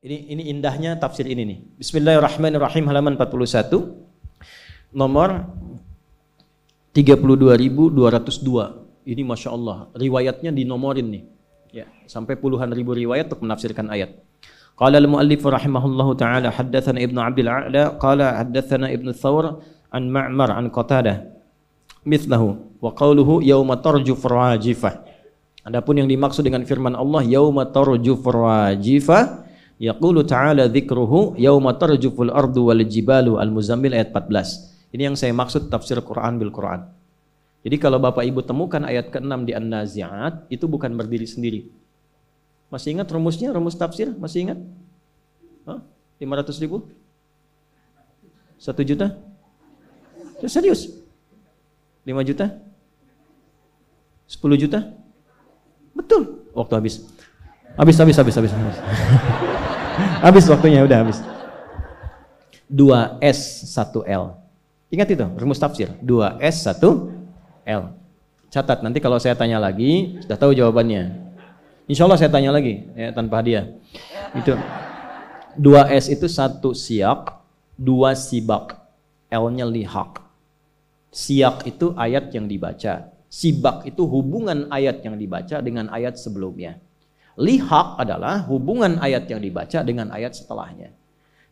Ini indahnya tafsir ini nih. Bismillahirrahmanirrahim, halaman 41. Nomor 32.202. Ini Masya Allah, riwayatnya dinomorin nih. Ya, sampai puluhan ribu riwayat untuk menafsirkan ayat. Qala al-muallif rahimahullahu ta'ala haddatsana Ibnu Abdul A'la qala haddatsana Ibnu Thawr an Ma'mar an Qatadah mithlahu wa qawluhu yauma tarjuf rajifah. Adapun yang dimaksud dengan firman Allah yauma tarjuf rajifah, yaqulu ta'ala dzikruhu yauma tarjuful ardu wal jibalu, Al-Muzammil ayat 14. Ini yang saya maksud tafsir Quran bil Quran. Jadi kalau Bapak Ibu temukan ayat ke-6 di An-Nazi'at, itu bukan berdiri sendiri. Masih ingat rumusnya, rumus tafsir? Masih ingat? 500 ribu? 1 juta? Serius? 5 juta? 10 juta? Betul. Waktu habis. Habis. Habis waktunya, udah habis. 2S 1L. Ingat itu, rumus tafsir. 2S 1L. Catat, nanti kalau saya tanya lagi, sudah tahu jawabannya. Insya Allah saya tanya lagi, ya, tanpa hadiah. Itu 2S itu 1 siyak, 2 sibak, L-nya lihaq. Siyak itu ayat yang dibaca, sibak itu hubungan ayat yang dibaca dengan ayat sebelumnya. Lihaq adalah hubungan ayat yang dibaca dengan ayat setelahnya.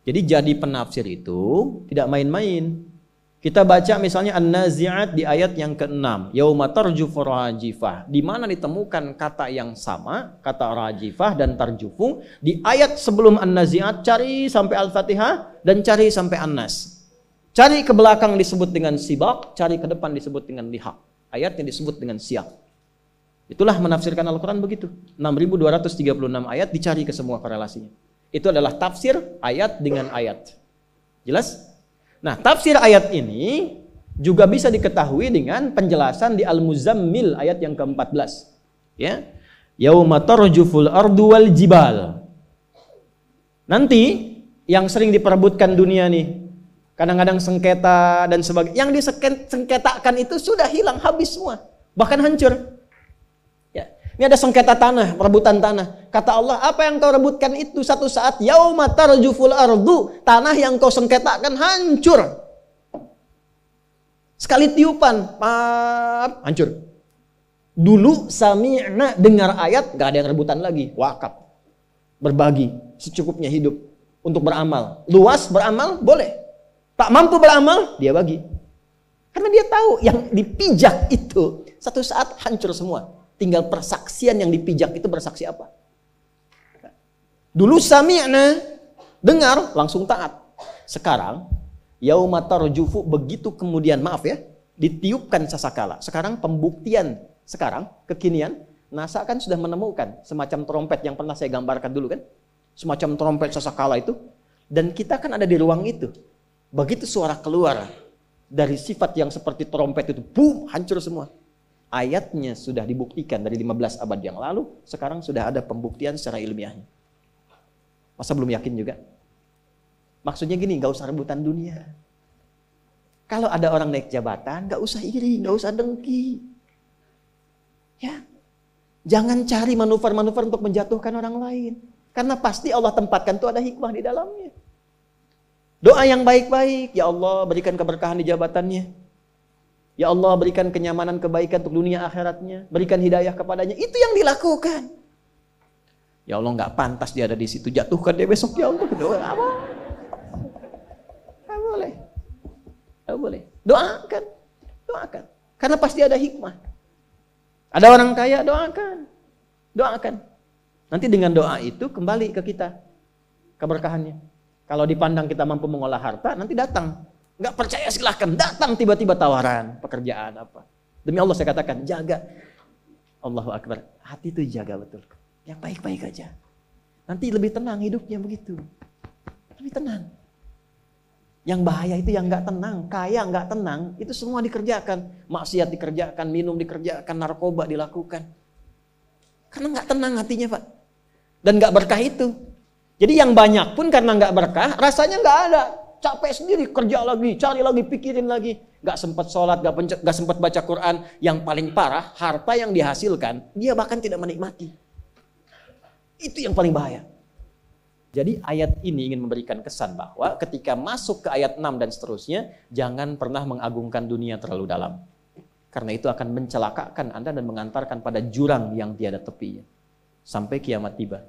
Jadi jadi penafsir itu tidak main-main. Kita baca misalnya An-Nazi'at di ayat yang ke-6, yauma tarjufu rajifah, di mana ditemukan kata yang sama, kata rajifah dan tarjufu di ayat sebelum An-Nazi'at. Cari sampai Al-Fatihah dan cari sampai An-Nas. Cari ke belakang disebut dengan sibak, cari ke depan disebut dengan lihaq. Ayatnya disebut dengan siyak. Itulah menafsirkan Al-Quran begitu. 6.236 ayat, dicari ke semua korelasinya. Itu adalah tafsir ayat dengan ayat. Jelas? Nah, tafsir ayat ini juga bisa diketahui dengan penjelasan di Al-Muzammil ayat yang ke-14. Ya. Yauma tarjuful ardu wal jibal. Nanti yang sering diperebutkan dunia nih, kadang-kadang sengketa dan sebagainya. Yang disengketakan itu sudah hilang, habis semua, bahkan hancur. Ya. Ini ada sengketa tanah, perebutan tanah. Kata Allah, apa yang kau rebutkan itu satu saat yauma tarjuful ardu, tanah yang kau sengketakan hancur. Sekali tiupan, hancur. Dulu sami'na, dengar ayat, gak ada yang rebutan lagi, wakaf. Berbagi, secukupnya hidup untuk beramal. Luas beramal, boleh. Tak mampu beramal, dia bagi. Karena dia tahu yang dipijak itu satu saat hancur semua. Tinggal persaksian yang dipijak itu bersaksi apa. Dulu sami'na, dengar, langsung taat. Sekarang, yauma tarjufu, begitu kemudian, maaf ya, ditiupkan sasakala. Sekarang pembuktian, sekarang, kekinian, NASA kan sudah menemukan semacam trompet yang pernah saya gambarkan dulu kan. Semacam trompet sasakala itu. Dan kita kan ada di ruang itu. Begitu suara keluar dari sifat yang seperti trompet itu, boom, hancur semua. Ayatnya sudah dibuktikan dari 15 abad yang lalu, sekarang sudah ada pembuktian secara ilmiahnya. Masa belum yakin juga? Maksudnya gini, gak usah rebutan dunia. Kalau ada orang naik jabatan, gak usah iri, gak usah dengki. Ya, jangan cari manuver-manuver untuk menjatuhkan orang lain. Karena pasti Allah tempatkan itu ada hikmah di dalamnya. Doa yang baik-baik, ya Allah berikan keberkahan di jabatannya. Ya Allah berikan kenyamanan, kebaikan untuk dunia akhiratnya. Berikan hidayah kepadanya. Itu yang dilakukan. Ya Allah gak pantas dia ada di situ. Jatuhkan dia besok ya Allah. Doa apa? Gak boleh. Gak boleh. Doakan. Doakan. Karena pasti ada hikmah. Ada orang kaya, doakan. Doakan. Nanti dengan doa itu kembali ke kita keberkahannya. Kalau dipandang kita mampu mengolah harta, nanti datang. Nggak percaya silahkan, datang tiba-tiba tawaran, pekerjaan apa. Demi Allah saya katakan, jaga. Allahu Akbar, hati itu jaga betul. Yang baik-baik aja. Nanti lebih tenang hidupnya begitu. Lebih tenang. Yang bahaya itu yang nggak tenang, kaya nggak tenang, itu semua dikerjakan. Maksiat dikerjakan, minum dikerjakan, narkoba dilakukan. Karena nggak tenang hatinya Pak. Dan nggak berkah itu. Jadi yang banyak pun karena nggak berkah, rasanya nggak ada. Capek sendiri, kerja lagi, cari lagi, pikirin lagi. Gak sempat sholat, gak sempat baca Quran. Yang paling parah, harta yang dihasilkan, dia bahkan tidak menikmati. Itu yang paling bahaya. Jadi ayat ini ingin memberikan kesan bahwa ketika masuk ke ayat 6 dan seterusnya, jangan pernah mengagungkan dunia terlalu dalam. Karena itu akan mencelakakan Anda dan mengantarkan pada jurang yang tiada tepinya. Sampai kiamat tiba.